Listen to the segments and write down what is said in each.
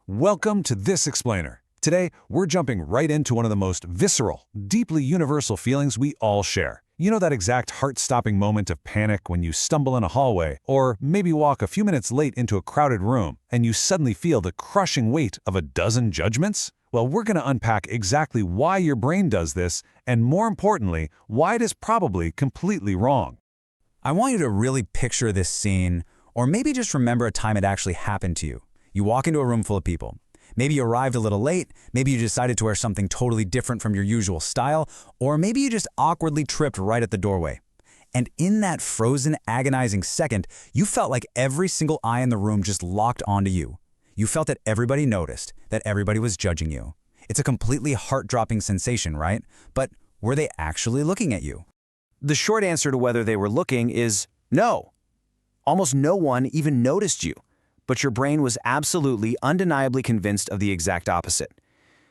Welcome to This Explainer. Today, we're jumping right into one of the most visceral, deeply universal feelings we all share. You know that exact heart-stopping moment of panic when you stumble in a hallway, or maybe walk a few minutes late into a crowded room, and you suddenly feel the crushing weight of a dozen judgments? Well, we're going to unpack exactly why your brain does this, and more importantly, why it is probably completely wrong. I want you to really picture this scene, or maybe just remember a time it actually happened to you. You walk into a room full of people. Maybe you arrived a little late, maybe you decided to wear something totally different from your usual style, or maybe you just awkwardly tripped right at the doorway. And in that frozen, agonizing second, you felt like every single eye in the room just locked onto you. You felt that everybody noticed, that everybody was judging you. It's a completely heart-dropping sensation, right? But were they actually looking at you? The short answer to whether they were looking is no. Almost no one even noticed you, but your brain was absolutely, undeniably convinced of the exact opposite.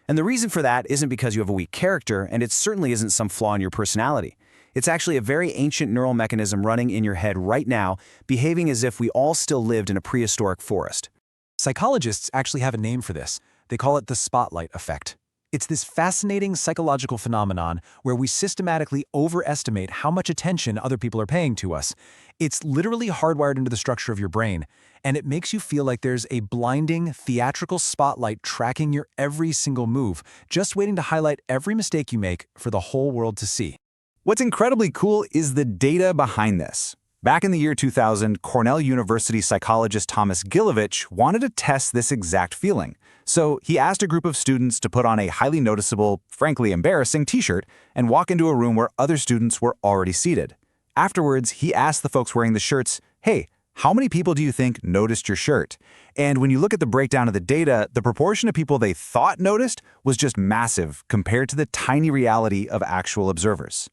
And the reason for that isn't because you have a weak character, and it certainly isn't some flaw in your personality. It's actually a very ancient neural mechanism running in your head right now, behaving as if we all still lived in a prehistoric forest. Psychologists actually have a name for this. They call it the spotlight effect. It's this fascinating psychological phenomenon where we systematically overestimate how much attention other people are paying to us. It's literally hardwired into the structure of your brain, and it makes you feel like there's a blinding, theatrical spotlight tracking your every single move, just waiting to highlight every mistake you make for the whole world to see. What's incredibly cool is the data behind this. Back in the year 2000, Cornell University psychologist Thomas Gilovich wanted to test this exact feeling. So he asked a group of students to put on a highly noticeable, frankly embarrassing t-shirt and walk into a room where other students were already seated. Afterwards, he asked the folks wearing the shirts, "Hey, how many people do you think noticed your shirt?" And when you look at the breakdown of the data, the proportion of people they thought noticed was just massive compared to the tiny reality of actual observers.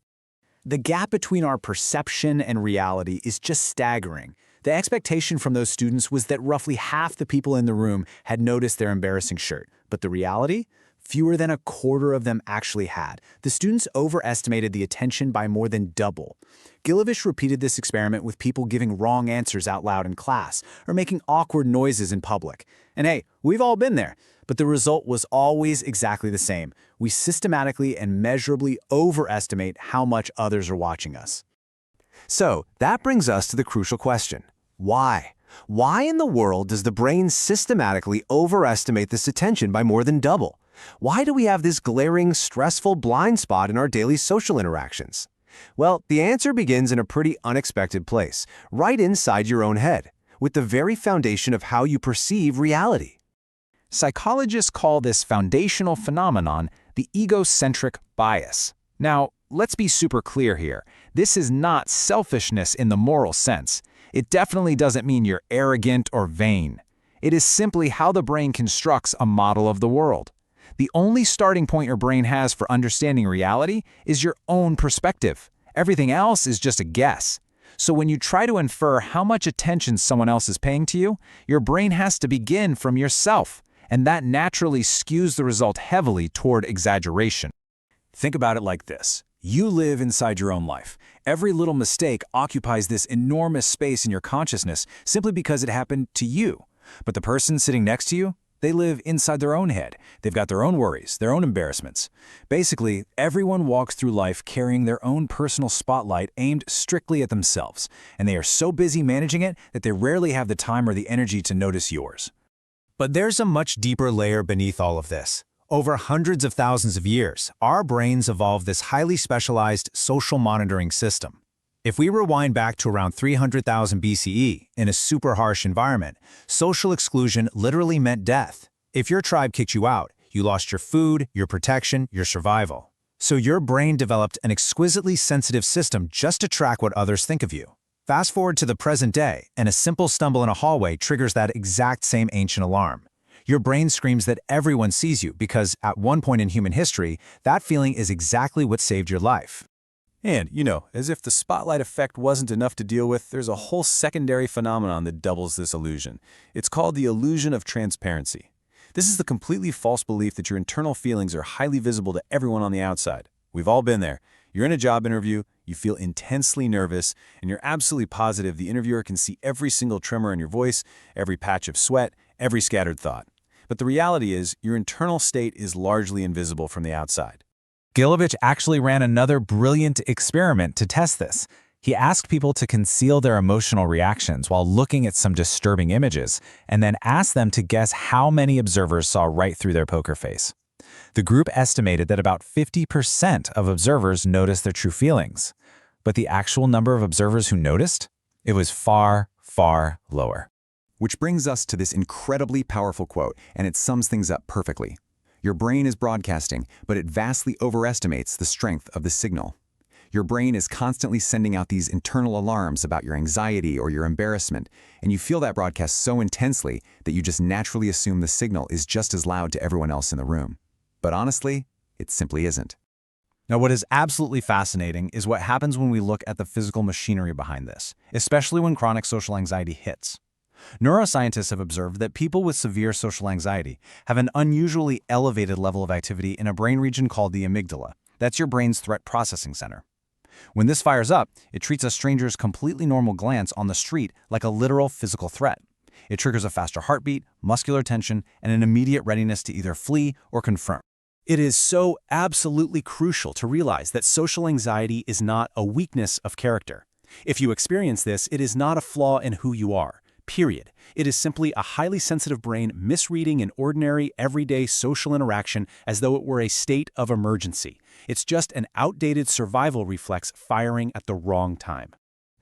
The gap between our perception and reality is just staggering. The expectation from those students was that roughly half the people in the room had noticed their embarrassing shirt. But the reality? Fewer than a quarter of them actually had. The students overestimated the attention by more than double. Gilovich repeated this experiment with people giving wrong answers out loud in class or making awkward noises in public. And hey, we've all been there. But the result was always exactly the same. We systematically and measurably overestimate how much others are watching us. So, that brings us to the crucial question. Why? Why in the world does the brain systematically overestimate this attention by more than double? Why do we have this glaring, stressful blind spot in our daily social interactions? Well, the answer begins in a pretty unexpected place, right inside your own head, with the very foundation of how you perceive reality. Psychologists call this foundational phenomenon the egocentric bias. Now, let's be super clear here. This is not selfishness in the moral sense. It definitely doesn't mean you're arrogant or vain. It is simply how the brain constructs a model of the world. The only starting point your brain has for understanding reality is your own perspective. Everything else is just a guess. So when you try to infer how much attention someone else is paying to you, your brain has to begin from yourself, and that naturally skews the result heavily toward exaggeration. Think about it like this. You live inside your own life. Every little mistake occupies this enormous space in your consciousness simply because it happened to you. But the person sitting next to you, they live inside their own head. They've got their own worries, their own embarrassments. Basically, everyone walks through life carrying their own personal spotlight aimed strictly at themselves, and they are so busy managing it that they rarely have the time or the energy to notice yours. But there's a much deeper layer beneath all of this. Over hundreds of thousands of years, our brains evolved this highly specialized social monitoring system. If we rewind back to around 300,000 BCE, in a super harsh environment, social exclusion literally meant death. If your tribe kicked you out, you lost your food, your protection, your survival. So your brain developed an exquisitely sensitive system just to track what others think of you. Fast forward to the present day, and a simple stumble in a hallway triggers that exact same ancient alarm. Your brain screams that everyone sees you because, at one point in human history, that feeling is exactly what saved your life. And, as if the spotlight effect wasn't enough to deal with, there's a whole secondary phenomenon that doubles this illusion. It's called the illusion of transparency. This is the completely false belief that your internal feelings are highly visible to everyone on the outside. We've all been there. You're in a job interview, you feel intensely nervous, and you're absolutely positive the interviewer can see every single tremor in your voice, every patch of sweat, every scattered thought. But the reality is, your internal state is largely invisible from the outside. Gilovich actually ran another brilliant experiment to test this. He asked people to conceal their emotional reactions while looking at some disturbing images, and then asked them to guess how many observers saw right through their poker face. The group estimated that about 50% of observers noticed their true feelings. But the actual number of observers who noticed? It was far, far lower. Which brings us to this incredibly powerful quote, and it sums things up perfectly. Your brain is broadcasting, but it vastly overestimates the strength of the signal. Your brain is constantly sending out these internal alarms about your anxiety or your embarrassment, and you feel that broadcast so intensely that you just naturally assume the signal is just as loud to everyone else in the room. But honestly, it simply isn't. Now, what is absolutely fascinating is what happens when we look at the physical machinery behind this, especially when chronic social anxiety hits. Neuroscientists have observed that people with severe social anxiety have an unusually elevated level of activity in a brain region called the amygdala. That's your brain's threat processing center. When this fires up, it treats a stranger's completely normal glance on the street like a literal physical threat. It triggers a faster heartbeat, muscular tension, and an immediate readiness to either flee or confront. It is so absolutely crucial to realize that social anxiety is not a weakness of character. If you experience this, it is not a flaw in who you are, period. It is simply a highly sensitive brain misreading an ordinary, everyday social interaction as though it were a state of emergency. It's just an outdated survival reflex firing at the wrong time.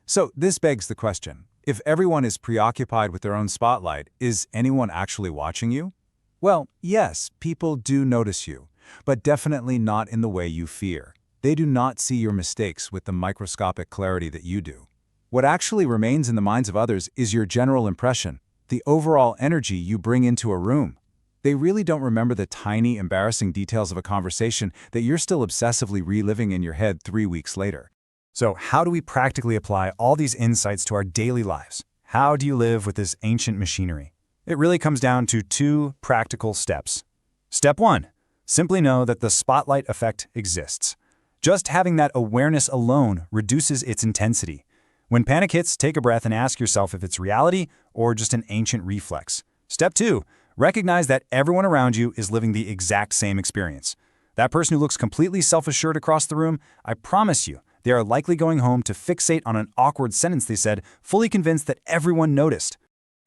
So this begs the question, if everyone is preoccupied with their own spotlight, is anyone actually watching you? Well, yes, people do notice you, but definitely not in the way you fear. They do not see your mistakes with the microscopic clarity that you do. What actually remains in the minds of others is your general impression, the overall energy you bring into a room. They really don't remember the tiny, embarrassing details of a conversation that you're still obsessively reliving in your head 3 weeks later. So how do we practically apply all these insights to our daily lives? How do you live with this ancient machinery? It really comes down to 2 practical steps. Step 1. Simply know that the spotlight effect exists. Just having that awareness alone reduces its intensity. When panic hits, take a breath and ask yourself if it's reality or just an ancient reflex. Step 2. Recognize that everyone around you is living the exact same experience. That person who looks completely self-assured across the room, I promise you, they are likely going home to fixate on an awkward sentence they said, fully convinced that everyone noticed.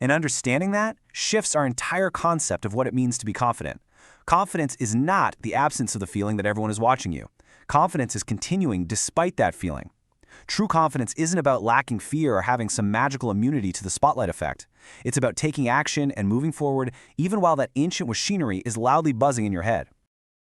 And understanding that shifts our entire concept of what it means to be confident. Confidence is not the absence of the feeling that everyone is watching you. Confidence is continuing despite that feeling. True confidence isn't about lacking fear or having some magical immunity to the spotlight effect. It's about taking action and moving forward even while that ancient machinery is loudly buzzing in your head.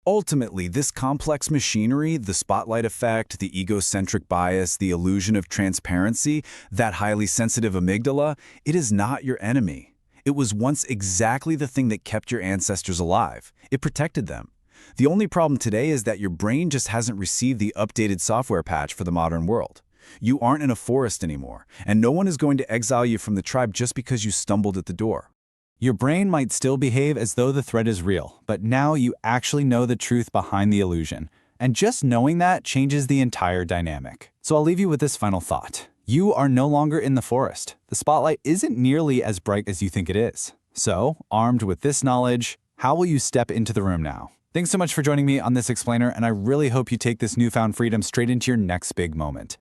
Ultimately, this complex machinery, the spotlight effect, the egocentric bias, the illusion of transparency, that highly sensitive amygdala, it is not your enemy. It was once exactly the thing that kept your ancestors alive. It protected them. The only problem today is that your brain just hasn't received the updated software patch for the modern world. You aren't in a forest anymore, and no one is going to exile you from the tribe just because you stumbled at the door. Your brain might still behave as though the threat is real, but now you actually know the truth behind the illusion. And just knowing that changes the entire dynamic. So I'll leave you with this final thought. You are no longer in the forest. The spotlight isn't nearly as bright as you think it is. So, armed with this knowledge, how will you step into the room now? Thanks so much for joining me on this explainer, and I really hope you take this newfound freedom straight into your next big moment.